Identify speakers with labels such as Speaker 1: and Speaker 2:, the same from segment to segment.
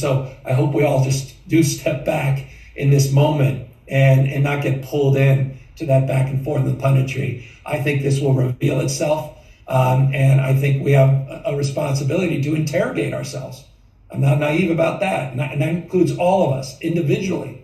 Speaker 1: So I hope we all just do step back in this moment and not get pulled in to that back and forth of the punditry. I think this will reveal itself. And I think we have a responsibility to interrogate ourselves. I'm not naive about that. And that includes all of us individually.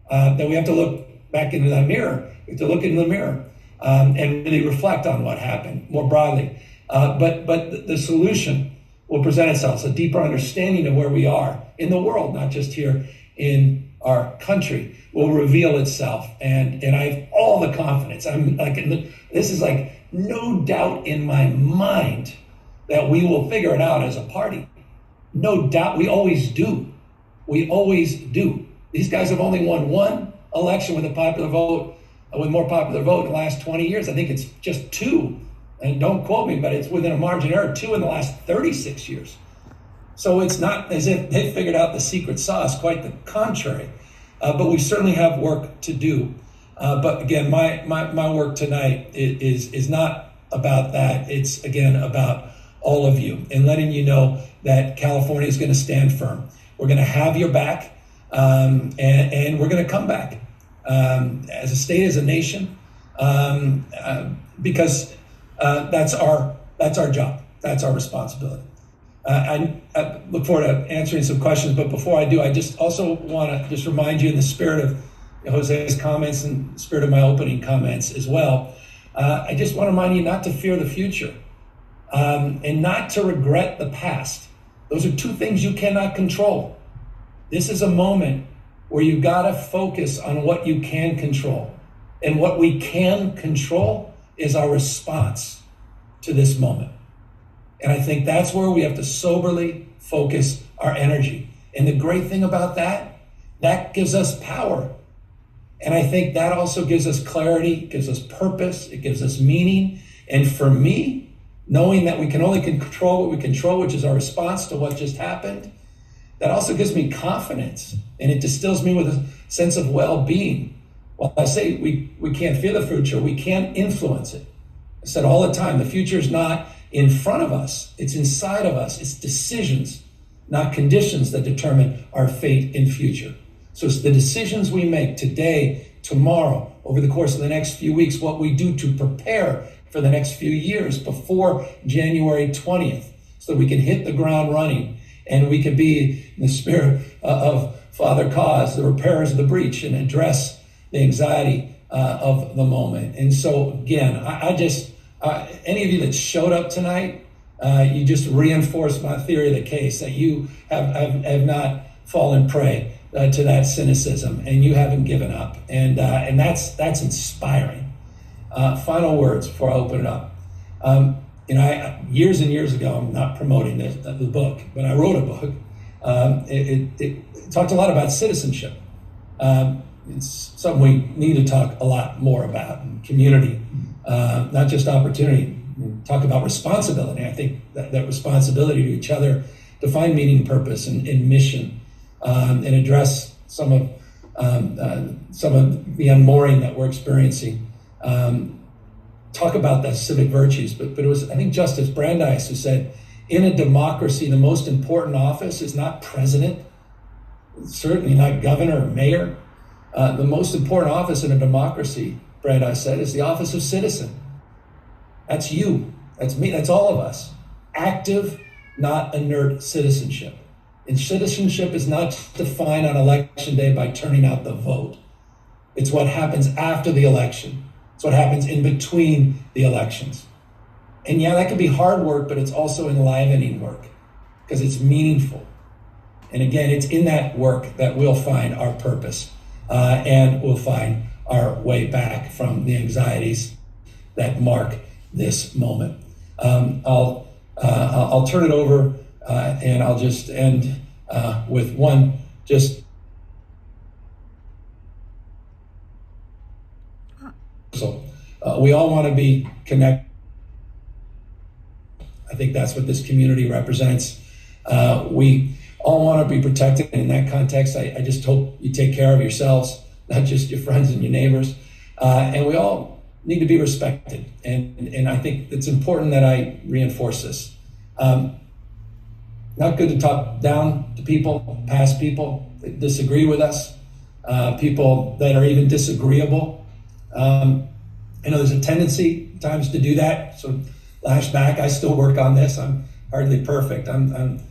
Speaker 1: That we have to look back into that mirror. We have to look into the mirror and really reflect on what happened more broadly. But the solution will present itself, a deeper understanding of where we are in the world, not just here in our country, will reveal itself. And I have all the confidence. I'm like, this is like no doubt in my mind that we will figure it out as a party. No doubt. We always do. We always do. These guys have only won one election with a popular vote, with more popular vote in the last 20 years. I think it's just two. And don't quote me, but it's within a margin of error, 2 in the last 36 years. So it's not as if they figured out the secret sauce, quite the contrary. But we certainly have work to do. But again, my work tonight is not about that. It's, again, about all of you and letting you know that California is going to stand firm. We're going to have your back, and we're going to come back as a state, as a nation, because that's our job. That's our responsibility. I look forward to answering some questions, but before I do, I just also want to just remind you in the spirit of Jose's comments and the spirit of my opening comments as well. I just want to remind you not to fear the future and not to regret the past. Those are two things you cannot control. This is a moment where you've got to focus on what you can control. And what we can control is our response to this moment. And I think that's where we have to soberly focus our energy. And the great thing about that gives us power. And I think that also gives us clarity, gives us purpose, it gives us meaning. And for me, knowing that we can only control what we control, which is our response to what just happened, that also gives me confidence. And it distills me with a sense of well-being. Well, I say we can't fear the future, we can't influence it. I said all the time, the future is not in front of us, it's inside of us. It's decisions, not conditions, that determine our fate in future. So it's the decisions we make today, tomorrow, over the course of the next few weeks, what we do to prepare for the next few years before January 20th, so that we can hit the ground running and we can be in the spirit of Father Cause, the repairers of the breach, and address the anxiety of the moment. And so again, I just, any of you that showed up tonight, you just reinforced my theory of the case that you have not fallen prey to that cynicism, and you haven't given up, and that's inspiring. Final words before I open it up. Years and years ago, I'm not promoting the book, but I wrote a book. It talked a lot about citizenship. It's something we need to talk a lot more about, in community, not just opportunity. Talk about responsibility. I think that responsibility to each other to find meaning, purpose, and mission, and address some of the unmooring that we're experiencing. Talk about the civic virtues, but it was, I think, Justice Brandeis who said, in a democracy, the most important office is not president, certainly not governor or mayor. The most important office in a democracy, Brandeis said, is the office of citizen. That's you, that's me, that's all of us. Active, not inert citizenship. And citizenship is not defined on election day by turning out the vote. It's what happens after the election. It's what happens in between the elections. And yeah, that can be hard work, but it's also enlivening work because it's meaningful. And again, it's in that work that we'll find our purpose and we'll find our way back from the anxieties that mark this moment. I'll turn it over and I'll just end with one just so we all want to be connected. I think that's what this community represents. We all want to be protected. In that context, I just hope you take care of yourselves, not just your friends and your neighbors. And we all need to be respected. And I think it's important that I reinforce this. not good to talk down to people, past people that disagree with us, people that are even disagreeable. I know there's a tendency at times to do that. So lash back. I still work on this. I'm hardly perfect. I'm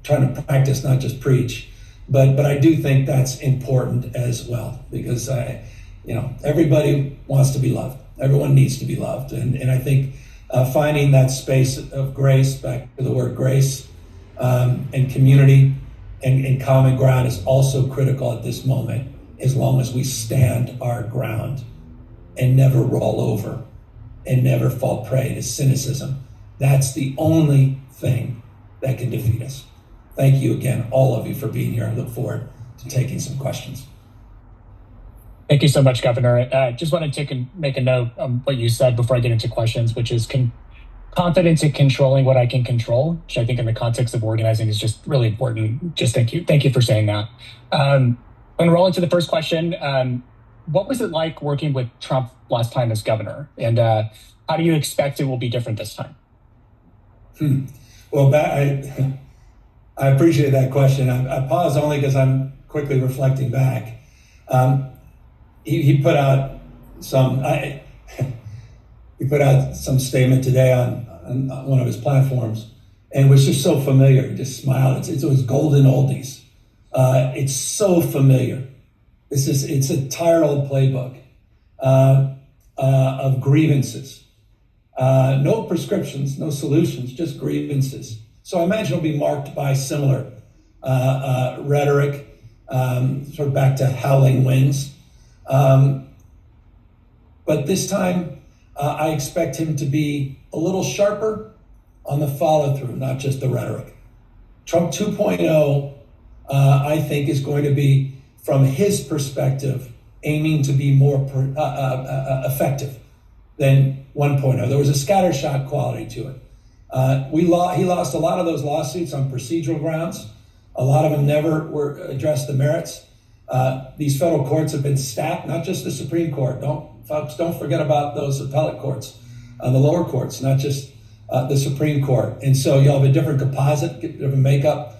Speaker 1: trying to practice, not just preach. But I do think that's important as well, because everybody wants to be loved. Everyone needs to be loved, and I think finding that space of grace, back to the word grace, and community and common ground is also critical at this moment, as long as we stand our ground and never roll over and never fall prey to cynicism. That's the only thing that can defeat us. Thank you again, all of you, for being here. I look forward to taking some questions.
Speaker 2: Thank you so much, Governor. Just want to make a note on what you said before I get into questions, which is confidence in controlling what I can control, which I think in the context of organizing is just really important. Just thank you for saying that. I'm going to roll into the first question. What was it like working with Trump last time as governor? And how do you expect it will be different this time?
Speaker 1: Well, I appreciate that question. I pause only because I'm quickly reflecting back. He put out some statement today on one of his platforms, and it was just so familiar. He just smiled. It was golden oldies. It's so familiar. It's a tired old playbook of grievances. No prescriptions, no solutions, just grievances. So I imagine it'll be marked by similar rhetoric, sort of back to howling winds. But this time, I expect him to be a little sharper on the follow-through, not just the rhetoric. Trump 2.0, I think, is going to be, from his perspective, aiming to be more effective than 1.0. There was a scattershot quality to it. He lost a lot of those lawsuits on procedural grounds. A lot of them never were addressed the merits. These federal courts have been stacked, not just the Supreme Court. Don't forget about those appellate courts, the lower courts, not just the Supreme Court. And so you'll have a different composite, different makeup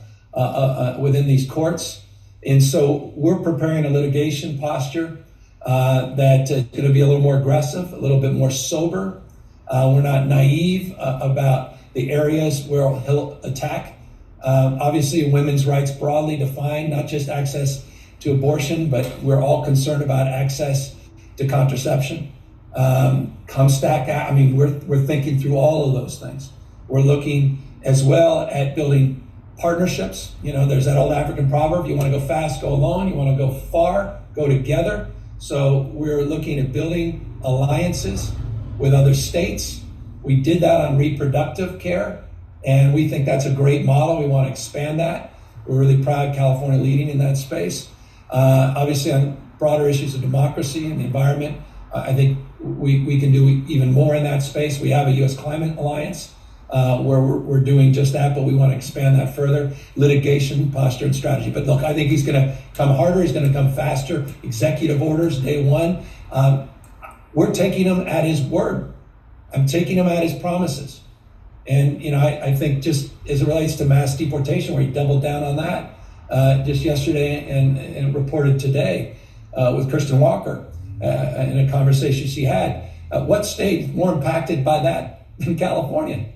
Speaker 1: within these courts. And so we're preparing a litigation posture that's going to be a little more aggressive, a little bit more sober. We're not naive about the areas where he'll attack. Obviously, women's rights broadly defined, not just access to abortion, but we're all concerned about access to contraception. ComStack, I mean, we're thinking through all of those things. We're looking as well at building partnerships. There's that old African proverb, you want to go fast, go alone. You want to go far, go together. So we're looking at building alliances with other states. We did that on reproductive care, and we think that's a great model. We want to expand that. We're really proud California leading in that space. Obviously, on broader issues of democracy and the environment, I think we can do even more in that space. We have a U.S. Climate Alliance where we're doing just that, but we want to expand that further. Litigation, posture, and strategy. But look, I think he's going to come harder. He's going to come faster. Executive orders, day one. We're taking him at his word. I'm taking him at his promises. And, I think just as it relates to mass deportation, where he doubled down on that just yesterday and reported today with Kristen Walker in a conversation she had. What state is more impacted by that than California?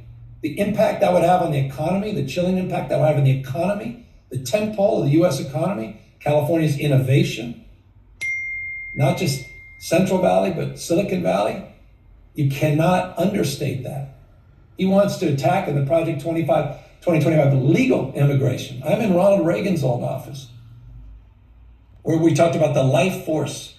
Speaker 1: The impact that would have on the economy, the chilling impact that would have on the economy, the tentpole of the U.S. economy, California's innovation, not just Central Valley, but Silicon Valley. You cannot understate that. He wants to attack in the Project 2025 legal immigration. I'm in Ronald Reagan's old office, where we talked about the life force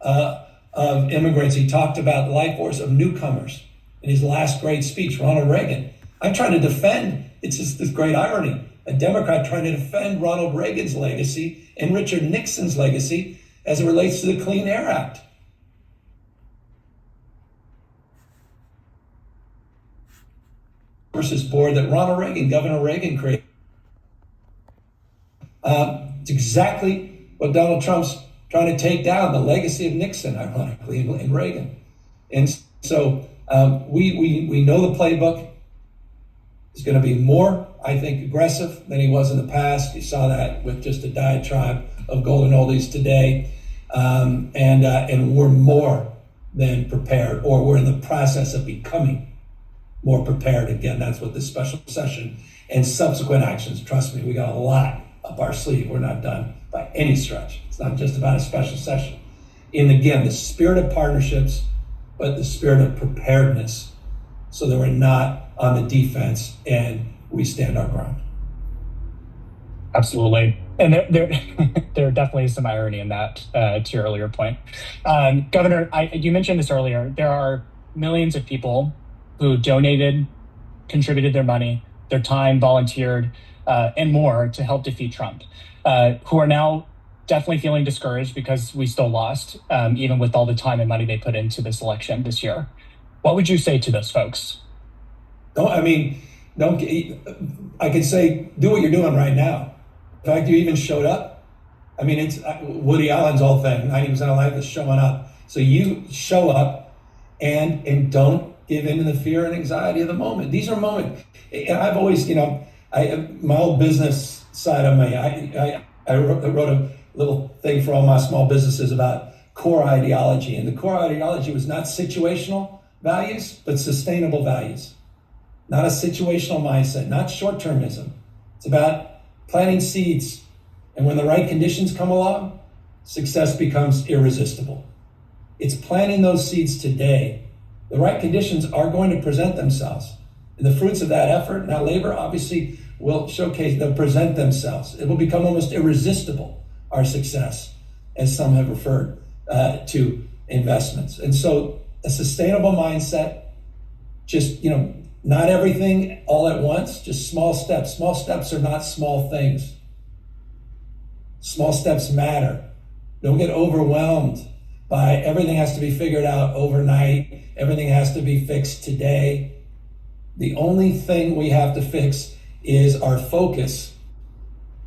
Speaker 1: of immigrants. He talked about the life force of newcomers in his last great speech, Ronald Reagan. I'm trying to defend, it's just this great irony, a Democrat trying to defend Ronald Reagan's legacy and Richard Nixon's legacy as it relates to the Clean Air Act. Versus board that Governor Reagan created. It's exactly what Donald Trump's trying to take down, the legacy of Nixon, ironically, and Reagan. And so we know the playbook. He's going to be more, I think, aggressive than he was in the past. You saw that with just a diatribe of golden oldies today. And we're more than prepared, or we're in the process of becoming more prepared. Again, that's what this special session and subsequent actions, trust me, we got a lot up our sleeve. We're not done by any stretch. It's not just about a special session. In, again, the spirit of partnerships, but the spirit of preparedness, so that we're not on the defense and we stand our ground.
Speaker 2: Absolutely. And there definitely is some irony in that, to your earlier point. Governor, you mentioned this earlier. There are millions of people who donated, contributed their money, their time, volunteered, and more to help defeat Trump, who are now definitely feeling discouraged because we still lost, even with all the time and money they put into this election this year. What would you say to those folks?
Speaker 1: I could say, do what you're doing right now. In fact, you even showed up. I mean, it's Woody Allen's whole thing, 90% of life is showing up. So you show up and don't give in to the fear and anxiety of the moment. These are moments. I've always, my old business side of me, I wrote a little thing for all my small businesses about core ideology. And the core ideology was not situational values, but sustainable values. Not a situational mindset, not short-termism. It's about planting seeds. And when the right conditions come along, success becomes irresistible. It's planting those seeds today. The right conditions are going to present themselves. And the fruits of that effort, now labor obviously will showcase, they'll present themselves. It will become almost irresistible, our success, as some have referred to investments. And so a sustainable mindset, just, not everything all at once, just small steps. Small steps are not small things. Small steps matter. Don't get overwhelmed by everything has to be figured out overnight. Everything has to be fixed today. The only thing we have to fix is our focus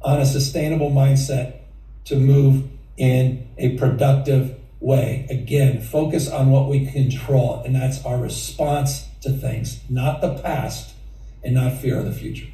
Speaker 1: on a sustainable mindset to move in a productive way. Again, focus on what we control, and that's our response to things, not the past and not fear of the future.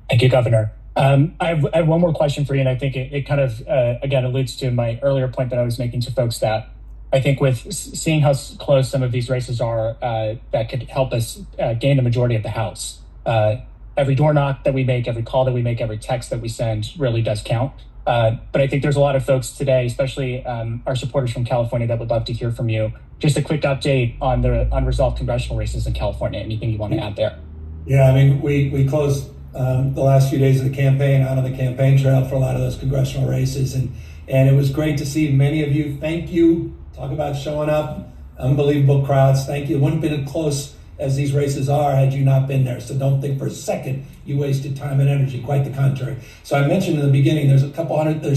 Speaker 2: Thank you, Governor. I have one more question for you, and I think it kind of, again, alludes to my earlier point that I was making to folks that I think with seeing how close some of these races are, that could help us gain the majority of the House. Every door knock that we make, every call that we make, every text that we send really does count. But I think there's a lot of folks today, especially our supporters from California, that would love to hear from you. Just a quick update on the unresolved congressional races in California. Anything you want to add there?
Speaker 1: Yeah, I mean, we closed the last few days of the campaign out on the campaign trail for a lot of those congressional races. And it was great to see many of you. Thank you. Talk about showing up. Unbelievable crowds. Thank you. It wouldn't have been as close as these races are had you not been there. So don't think for a second you wasted time and energy. Quite the contrary. So I mentioned in the beginning, there's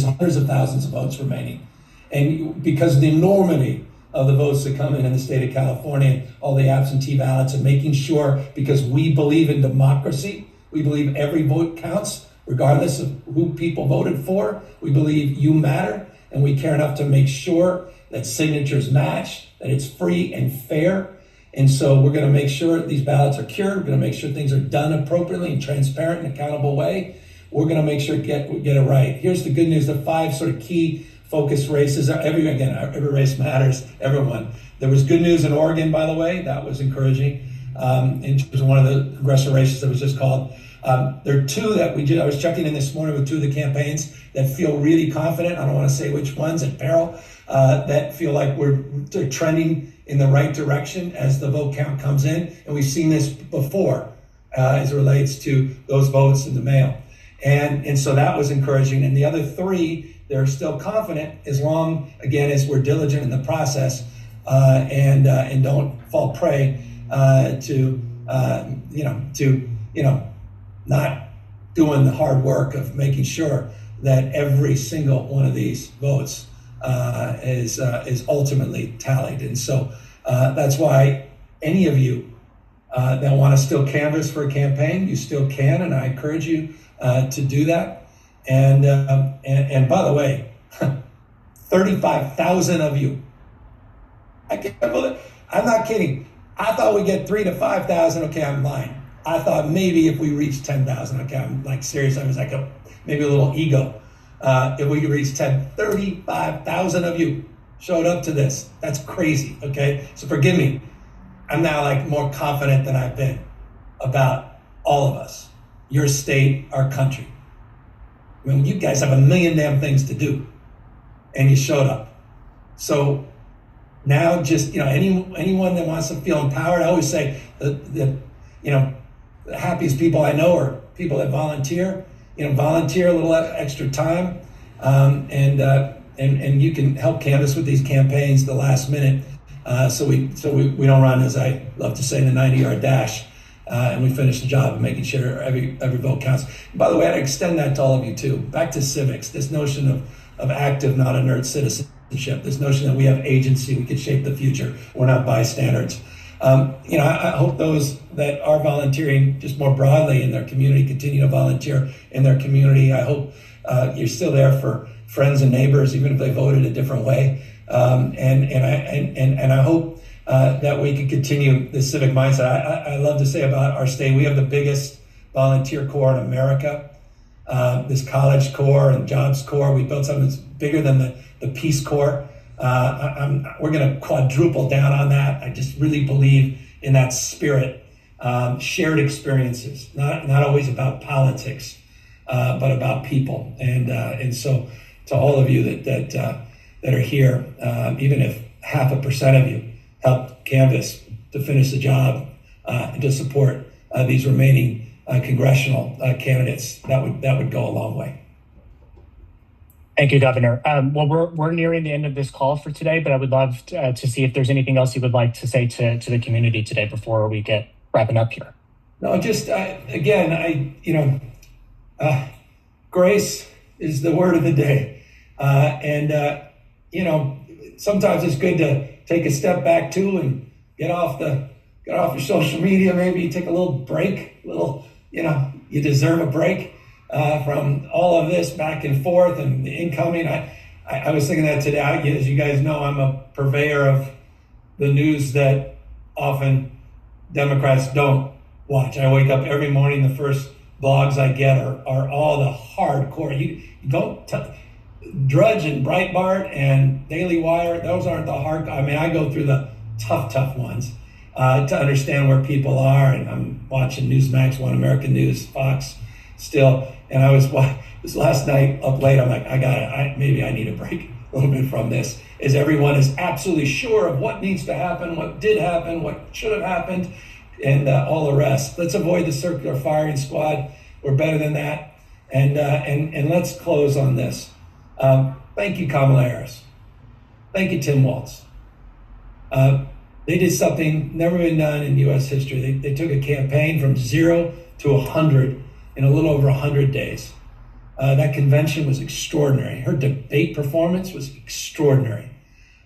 Speaker 1: hundreds of thousands of votes remaining. And because of the enormity of the votes that come in the state of California, all the absentee ballots, and making sure, because we believe in democracy, we believe every vote counts, regardless of who people voted for. We believe you matter, and we care enough to make sure that signatures match, that it's free and fair. And so we're going to make sure these ballots are cured. We're going to make sure things are done appropriately and transparent and accountable way. We're going to make sure we get it right. Here's the good news: the 5 sort of key focus races. Every race matters. Everyone. There was good news in Oregon, by the way. That was encouraging. In terms of one of the congressional races that was just called. There are 2 that I was checking in this morning with 2 of the campaigns that feel really confident. I don't want to say which ones at peril. That feel like they're trending in the right direction as the vote count comes in. And we've seen this before as it relates to those votes in the mail. And so that was encouraging. And the other 3, they're still confident as long, again, as we're diligent in the process and don't fall prey to not doing the hard work of making sure that every single one of these votes is ultimately tallied. And so that's why any of you that want to still canvass for a campaign, you still can, and I encourage you to do that. And by the way, 35,000 of you, I can't believe it. I'm not kidding. I thought we'd get 3,000 to 5,000. Okay, I'm lying. I thought maybe if we reached 10,000. Okay, I'm like serious. I was like maybe a little ego. If we could reach 35,000 of you showed up to this. That's crazy. Okay, so forgive me. I'm now like more confident than I've been about all of us, your state, our country. I mean, you guys have a million damn things to do, and you showed up. So now, just anyone that wants to feel empowered, I always say the happiest people I know are people that volunteer. Volunteer a little extra time, and you can help canvass with these campaigns the last minute. So we don't run, as I love to say, the 90-yard dash, and we finish the job of making sure every vote counts. And by the way, I'd extend that to all of you too. Back to civics, this notion of active, not inert citizenship, this notion that we have agency, we can shape the future, we're not bystanders. I hope those that are volunteering just more broadly in their community continue to volunteer in their community. I hope you're still there for friends and neighbors, even if they voted a different way. And I hope that we can continue this civic mindset. I love to say about our state, we have the biggest volunteer corps in America. This college corps and jobs corps, we built something that's bigger than the Peace Corps. We're going to quadruple down on that. I just really believe in that spirit. Shared experiences, not always about politics, but about people. And so to all of you that are here, even if 0.5% of you helped canvass to finish the job and to support these remaining congressional candidates, that would go a long way.
Speaker 2: Thank you, Governor. Well, we're nearing the end of this call for today, but I would love to see if there's anything else you would like to say to the community today before we get wrapping up here.
Speaker 1: No, just grace is the word of the day, sometimes it's good to take a step back too and get off your social media. Maybe take a little break. You deserve a break. From all of this back and forth and the incoming. I was thinking that today. As you guys know, I'm a purveyor of the news that often Democrats don't watch. I wake up every morning, the first blogs I get are all the hardcore. You don't Drudge and Breitbart and Daily Wire, those aren't the hard. I mean, I go through the tough ones to understand where people are. And I'm watching Newsmax, One American News, Fox still. And I was last night up late. I'm like, maybe I need a break a little bit from this. As everyone is absolutely sure of what needs to happen, what did happen, what should have happened, and all the rest. Let's avoid the circular firing squad. We're better than that. And let's close on this. Thank you, Kamala Harris. Thank you, Tim Walz. They did something never been done in U.S. history. They took a campaign from 0 to 100 in a little over 100 days. That convention was extraordinary. Her debate performance was extraordinary.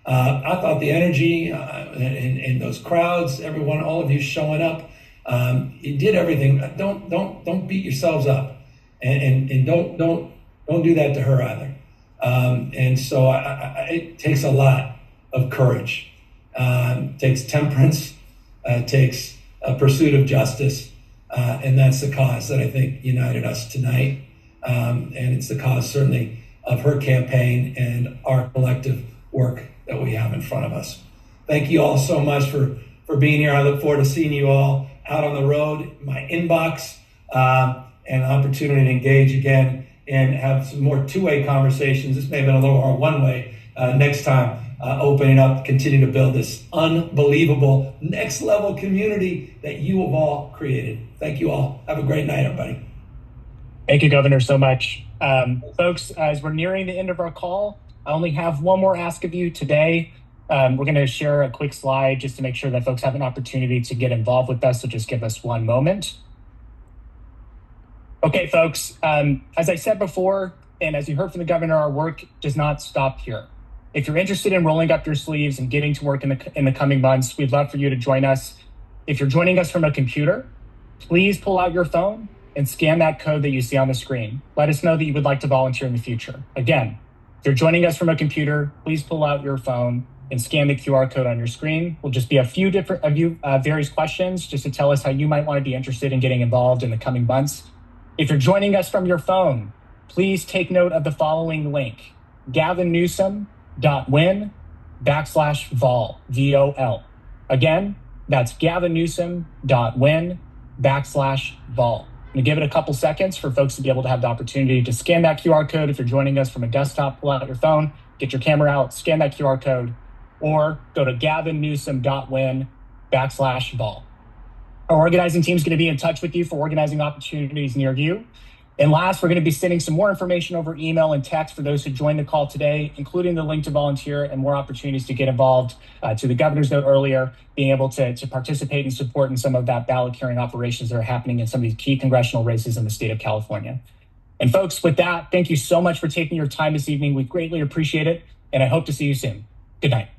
Speaker 1: I thought the energy in those crowds, everyone, all of you showing up, you did everything. Don't beat yourselves up, and don't do that to her either. And so it takes a lot of courage. It takes temperance. It takes a pursuit of justice. And that's the cause that I think united us tonight. And it's the cause certainly of her campaign and our collective work that we have in front of us. Thank you all so much for being here. I look forward to seeing you all out on the road, my inbox, and an opportunity to engage again and have some more two-way conversations. This may have been a little more one-way next time. Opening up, continue to build this unbelievable next level community that you have all created. Thank you all. Have a great night, everybody.
Speaker 2: Thank you, Governor, so much. Folks, as we're nearing the end of our call, I only have one more ask of you today. We're going to share a quick slide just to make sure that folks have an opportunity to get involved with us. So just give us one moment. Okay, folks, as I said before, and as you heard from the governor, our work does not stop here. If you're interested in rolling up your sleeves and getting to work in the coming months, we'd love for you to join us. If you're joining us from a computer, please pull out your phone and scan that code that you see on the screen. Let us know that you would like to volunteer in the future. Again, if you're joining us from a computer, please pull out your phone and scan the QR code on your screen. Will just be a few different various questions just to tell us how you might want to be interested in getting involved in the coming months. If you're joining us from your phone, please take note of the following link: gavinnewsom.win/vol, VOL. Again, that's gavinnewsom.win/vol. I'm gonna give it a couple seconds for folks to be able to have the opportunity to scan that QR code. If you're joining us from a desktop, pull out your phone, get your camera out, scan that QR code, or go to gavinnewsom.win/vol. Our organizing team is going to be in touch with you for organizing opportunities near you. And last, we're going to be sending some more information over email and text for those who joined the call today, including the link to volunteer and more opportunities to get involved. To the governor's note earlier, being able to participate and support in some of that ballot carrying operations that are happening in some of these key congressional races in the state of California. And folks, with that, thank you so much for taking your time this evening. We greatly appreciate it, and I hope to see you soon. Good night.